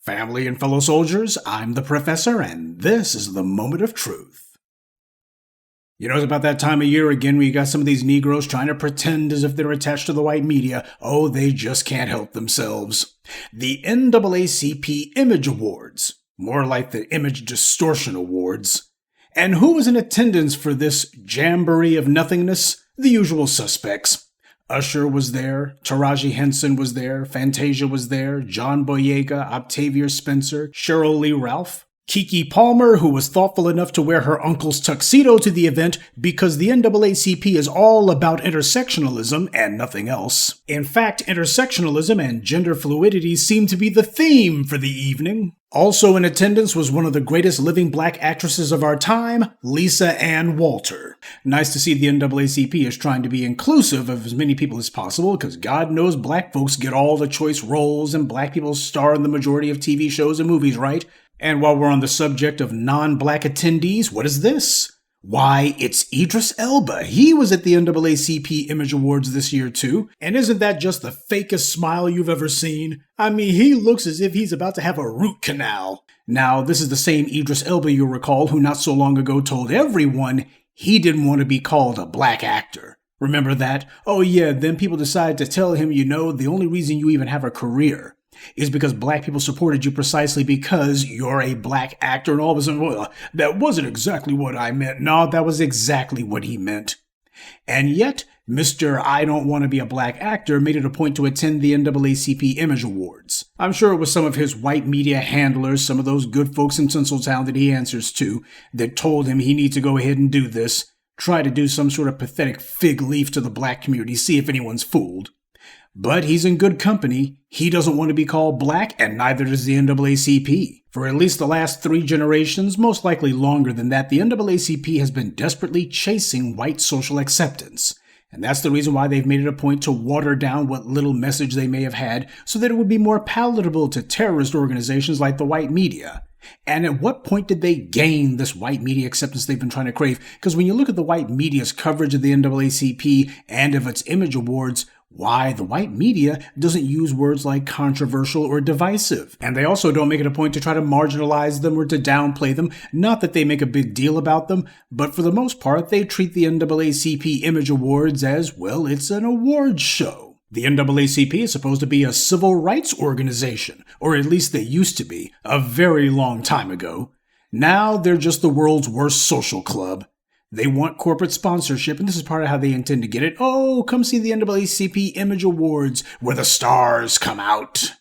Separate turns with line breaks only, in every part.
Family and fellow soldiers, I'm the Professor, and this is the Moment of Truth. You know, it's about that time of year again where you got some of these Negroes trying to pretend as if they're attached to the white media. Oh, they just can't help themselves. The NAACP Image Awards, more like the Image Distortion Awards. And who was in attendance for this jamboree of nothingness? The usual suspects. Usher was there, Taraji Henson was there, Fantasia was there, John Boyega, Octavia Spencer, Cheryl Lee Ralph, Keke Palmer, who was thoughtful enough to wear her uncle's tuxedo to the event because the NAACP is all about intersectionalism and nothing else. In fact, intersectionalism and gender fluidity seem to be the theme for the evening. Also in attendance was one of the greatest living black actresses of our time, Lisa Ann Walter. Nice to see the NAACP is trying to be inclusive of as many people as possible, because God knows black folks get all the choice roles and black people star in the majority of TV shows and movies, right? And while we're on the subject of non-black attendees, what is this? Why, it's Idris Elba. He was at the NAACP Image Awards this year too. And isn't that just the fakest smile you've ever seen? I mean, he looks as if he's about to have a root canal. Now, this is the same Idris Elba you'll recall who not so long ago told everyone he didn't want to be called a black actor. Remember that? Oh yeah, then people decided to tell him, you know, the only reason you even have a career is because black people supported you precisely because you're a black actor, and all of a sudden, well, that wasn't exactly what I meant. No, that was exactly what he meant. And yet, Mr. I don't want to be a black actor made it a point to attend the NAACP Image Awards. I'm sure it was some of his white media handlers, some of those good folks in Tinseltown that he answers to, that told him he needs to go ahead and do this, try to do some sort of pathetic fig leaf to the black community, see if anyone's fooled. But he's in good company. He doesn't want to be called black, and neither does the NAACP. For at least the last 3 generations, most likely longer than that, the NAACP has been desperately chasing white social acceptance. And that's the reason why they've made it a point to water down what little message they may have had so that it would be more palatable to terrorist organizations like the white media. And at what point did they gain this white media acceptance they've been trying to crave? Because when you look at the white media's coverage of the NAACP and of its Image Awards, why, the white media doesn't use words like controversial or divisive. And they also don't make it a point to try to marginalize them or to downplay them. Not that they make a big deal about them, but for the most part, they treat the NAACP Image Awards as, well, it's an awards show. The NAACP is supposed to be a civil rights organization, or at least they used to be, a very long time ago. Now they're just the world's worst social club. They want corporate sponsorship, and this is part of how they intend to get it. Oh, come see the NAACP Image Awards, where the stars come out.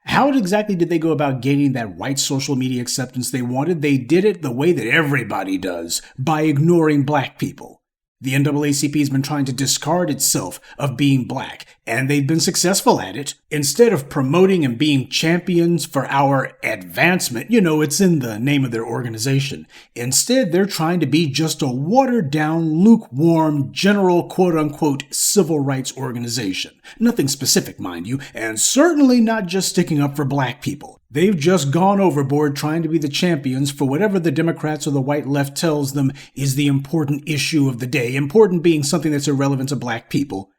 How exactly did they go about gaining that white social media acceptance they wanted? They did it the way that everybody does, by ignoring black people. The NAACP has been trying to discard itself of being black, and they've been successful at it. Instead of promoting and being champions for our advancement, you know, it's in the name of their organization. Instead, they're trying to be just a watered-down, lukewarm, general quote-unquote civil rights organization. Nothing specific, mind you, and certainly not just sticking up for black people. They've just gone overboard trying to be the champions for whatever the Democrats or the white left tells them is the important issue of the day, important being something that's irrelevant to black people.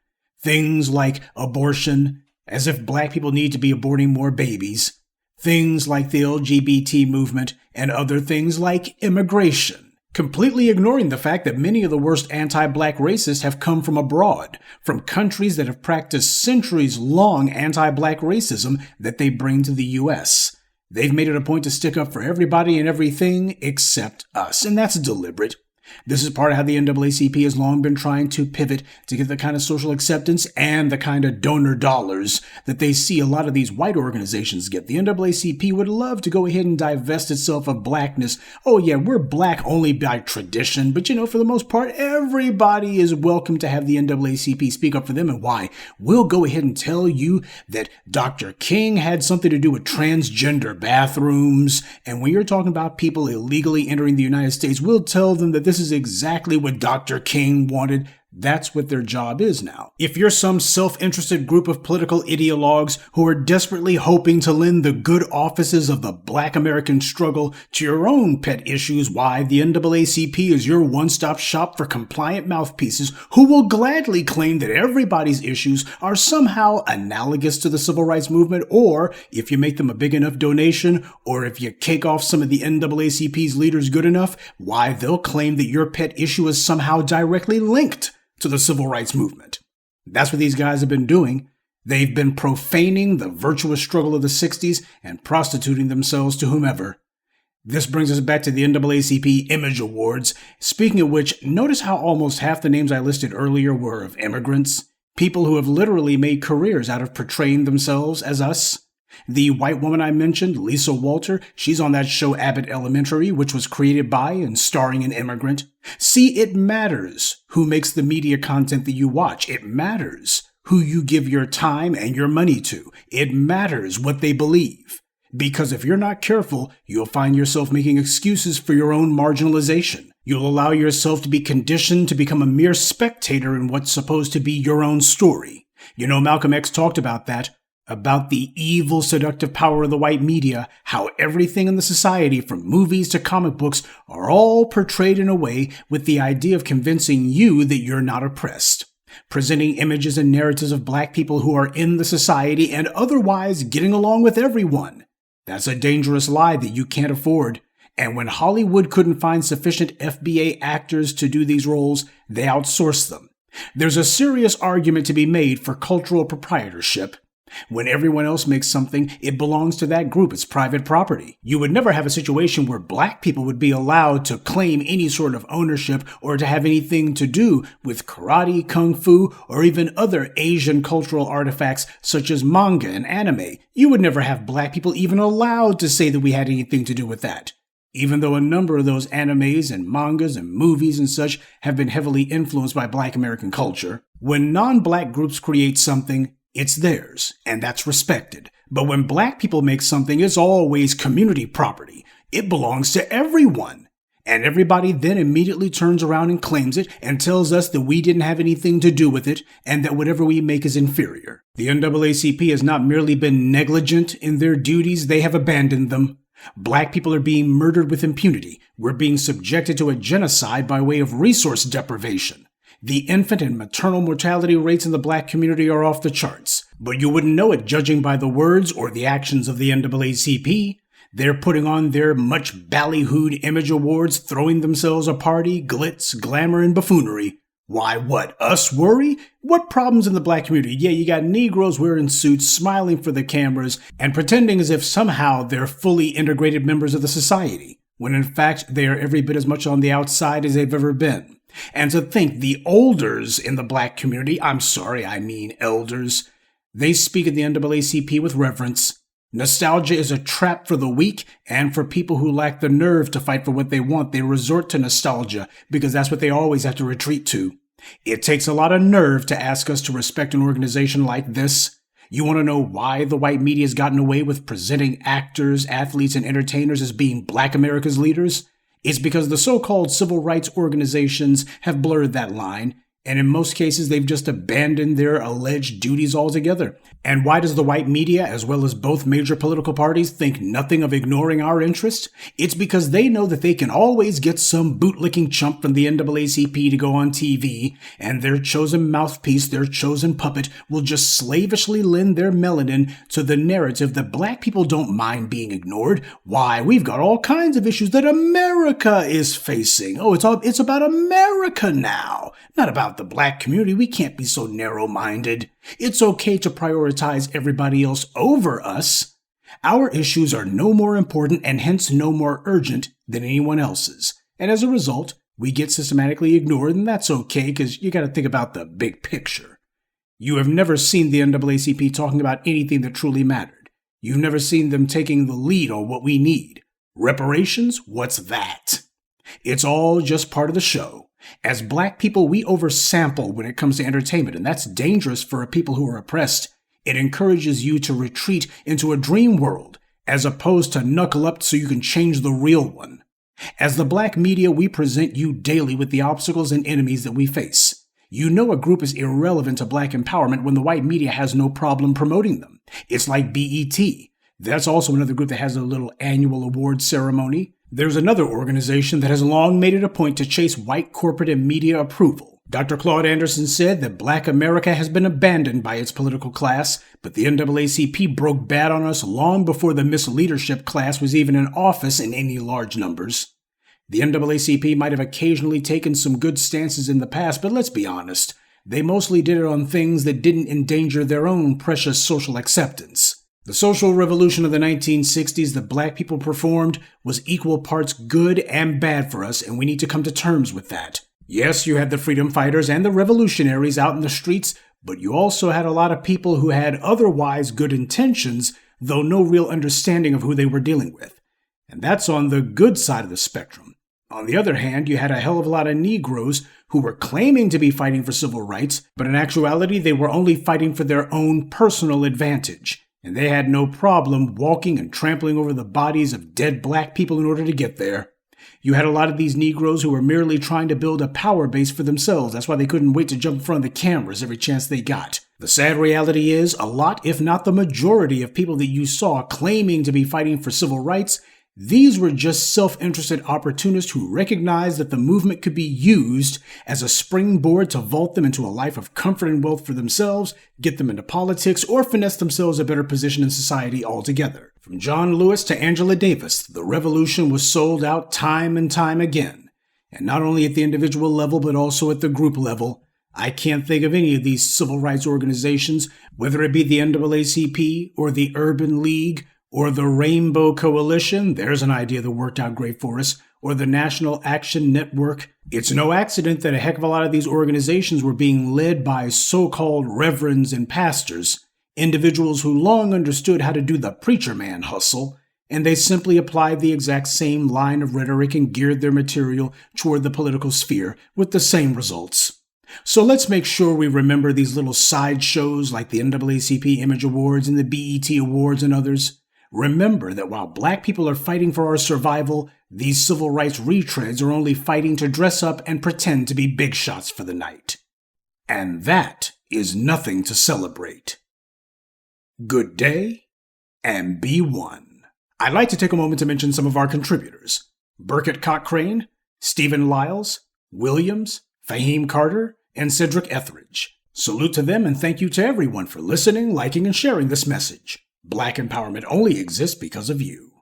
Things like abortion, as if black people need to be aborting more babies. Things like the LGBT movement, and other things like immigration. Completely ignoring the fact that many of the worst anti-black racists have come from abroad, from countries that have practiced centuries-long anti-black racism that they bring to the U.S. They've made it a point to stick up for everybody and everything except us, and that's deliberate. This is part of how the NAACP has long been trying to pivot to get the kind of social acceptance and the kind of donor dollars that they see a lot of these white organizations get. The NAACP would love to go ahead and divest itself of blackness. Oh yeah, we're black only by tradition, but you know, for the most part, everybody is welcome to have the NAACP speak up for them. And why? We'll go ahead and tell you that Dr. King had something to do with transgender bathrooms. And when you're talking about people illegally entering the United States, we'll tell them that this is exactly what Dr. King wanted. That's what their job is now. If you're some self-interested group of political ideologues who are desperately hoping to lend the good offices of the Black American struggle to your own pet issues, why, the NAACP is your one-stop shop for compliant mouthpieces who will gladly claim that everybody's issues are somehow analogous to the civil rights movement, or if you make them a big enough donation, or if you cake off some of the NAACP's leaders good enough, why, they'll claim that your pet issue is somehow directly linked to the civil rights movement. That's what these guys have been doing. They've been profaning the virtuous struggle of the 60s and prostituting themselves to whomever. This brings us back to the NAACP Image Awards. Speaking of which, notice how almost half the names I listed earlier were of immigrants, people who have literally made careers out of portraying themselves as us. The white woman I mentioned, Lisa Walter, she's on that show Abbott Elementary, which was created by and starring an immigrant. See, it matters who makes the media content that you watch. It matters who you give your time and your money to. It matters what they believe. Because if you're not careful, you'll find yourself making excuses for your own marginalization. You'll allow yourself to be conditioned to become a mere spectator in what's supposed to be your own story. You know, Malcolm X talked about that. About the evil, seductive power of the white media, how everything in the society, from movies to comic books, are all portrayed in a way with the idea of convincing you that you're not oppressed, presenting images and narratives of black people who are in the society and otherwise getting along with everyone. That's a dangerous lie that you can't afford. And when Hollywood couldn't find sufficient FBA actors to do these roles, they outsourced them. There's a serious argument to be made for cultural proprietorship. When everyone else makes something, it belongs to that group. It's private property. You would never have a situation where black people would be allowed to claim any sort of ownership or to have anything to do with karate, kung fu, or even other Asian cultural artifacts such as manga and anime. You would never have black people even allowed to say that we had anything to do with that. Even though a number of those animes and mangas and movies and such have been heavily influenced by black American culture, when non-black groups create something, it's theirs, and that's respected. But when black people make something, it's always community property. It belongs to everyone. And everybody then immediately turns around and claims it and tells us that we didn't have anything to do with it and that whatever we make is inferior. The NAACP has not merely been negligent in their duties, they have abandoned them. Black people are being murdered with impunity. We're being subjected to a genocide by way of resource deprivation. The infant and maternal mortality rates in the black community are off the charts, but you wouldn't know it judging by the words or the actions of the NAACP. They're putting on their much ballyhooed image awards, throwing themselves a party, glitz, glamour, and buffoonery. Why, what, us worry? What problems in the black community? Yeah, you got Negroes wearing suits, smiling for the cameras, and pretending as if somehow they're fully integrated members of the society, when in fact they are every bit as much on the outside as they've ever been. And to think the olders in the black community, I mean elders, they speak of the NAACP with reverence. Nostalgia is a trap for the weak, and for people who lack the nerve to fight for what they want, they resort to nostalgia because that's what they always have to retreat to. It takes a lot of nerve to ask us to respect an organization like this. You want to know why the white media has gotten away with presenting actors, athletes, and entertainers as being black America's leaders? It's because the so-called civil rights organizations have blurred that line, and in most cases they've just abandoned their alleged duties altogether. And why does the white media, as well as both major political parties, think nothing of ignoring our interests? It's because they know that they can always get some bootlicking chump from the NAACP to go on TV, and their chosen mouthpiece, their chosen puppet, will just slavishly lend their melanin to the narrative that black people don't mind being ignored. Why, we've got all kinds of issues that America is facing. Oh, it's about America now, not about the black community. We can't be so narrow-minded. It's okay to prioritize everybody else over us. Our issues are no more important and hence no more urgent than anyone else's. And as a result, we get systematically ignored, and that's okay because you got to think about the big picture. You have never seen the NAACP talking about anything that truly mattered. You've never seen them taking the lead on what we need. Reparations? What's that? It's all just part of the show. As black people, we oversample when it comes to entertainment, and that's dangerous for people who are oppressed. It encourages you to retreat into a dream world, as opposed to knuckle up so you can change the real one. As the black media, we present you daily with the obstacles and enemies that we face. You know a group is irrelevant to black empowerment when the white media has no problem promoting them. It's like BET. That's also another group that has a little annual award ceremony. There's another organization that has long made it a point to chase white corporate and media approval. Dr. Claude Anderson said that black America has been abandoned by its political class, but the NAACP broke bad on us long before the misleadership class was even in office in any large numbers. The NAACP might have occasionally taken some good stances in the past, but let's be honest, they mostly did it on things that didn't endanger their own precious social acceptance. The social revolution of the 1960s that black people performed was equal parts good and bad for us, and we need to come to terms with that. Yes, you had the freedom fighters and the revolutionaries out in the streets, but you also had a lot of people who had otherwise good intentions, though no real understanding of who they were dealing with. And that's on the good side of the spectrum. On the other hand, you had a hell of a lot of Negroes who were claiming to be fighting for civil rights, but in actuality they were only fighting for their own personal advantage. And they had no problem walking and trampling over the bodies of dead black people in order to get there. You had a lot of these Negroes who were merely trying to build a power base for themselves. That's why they couldn't wait to jump in front of the cameras every chance they got. The sad reality is, a lot, if not the majority of people that you saw claiming to be fighting for civil rights, these were just self-interested opportunists who recognized that the movement could be used as a springboard to vault them into a life of comfort and wealth for themselves, get them into politics, or finesse themselves a better position in society altogether. From John Lewis to Angela Davis, the revolution was sold out time and time again. And not only at the individual level, but also at the group level. I can't think of any of these civil rights organizations, whether it be the NAACP or the Urban League, or the Rainbow Coalition, there's an idea that worked out great for us, or the National Action Network. It's no accident that a heck of a lot of these organizations were being led by so-called reverends and pastors, individuals who long understood how to do the preacher man hustle, and they simply applied the exact same line of rhetoric and geared their material toward the political sphere with the same results. So let's make sure we remember these little sideshows like the NAACP Image Awards and the BET Awards and others. Remember that while black people are fighting for our survival, these civil rights retreads are only fighting to dress up and pretend to be big shots for the night. And that is nothing to celebrate. Good day, and be one. I'd like to take a moment to mention some of our contributors: Burkett Cochrane, Stephen Lyles, Williams, Fahim Carter, and Cedric Etheridge. Salute to them and thank you to everyone for listening, liking, and sharing this message. Black empowerment only exists because of you.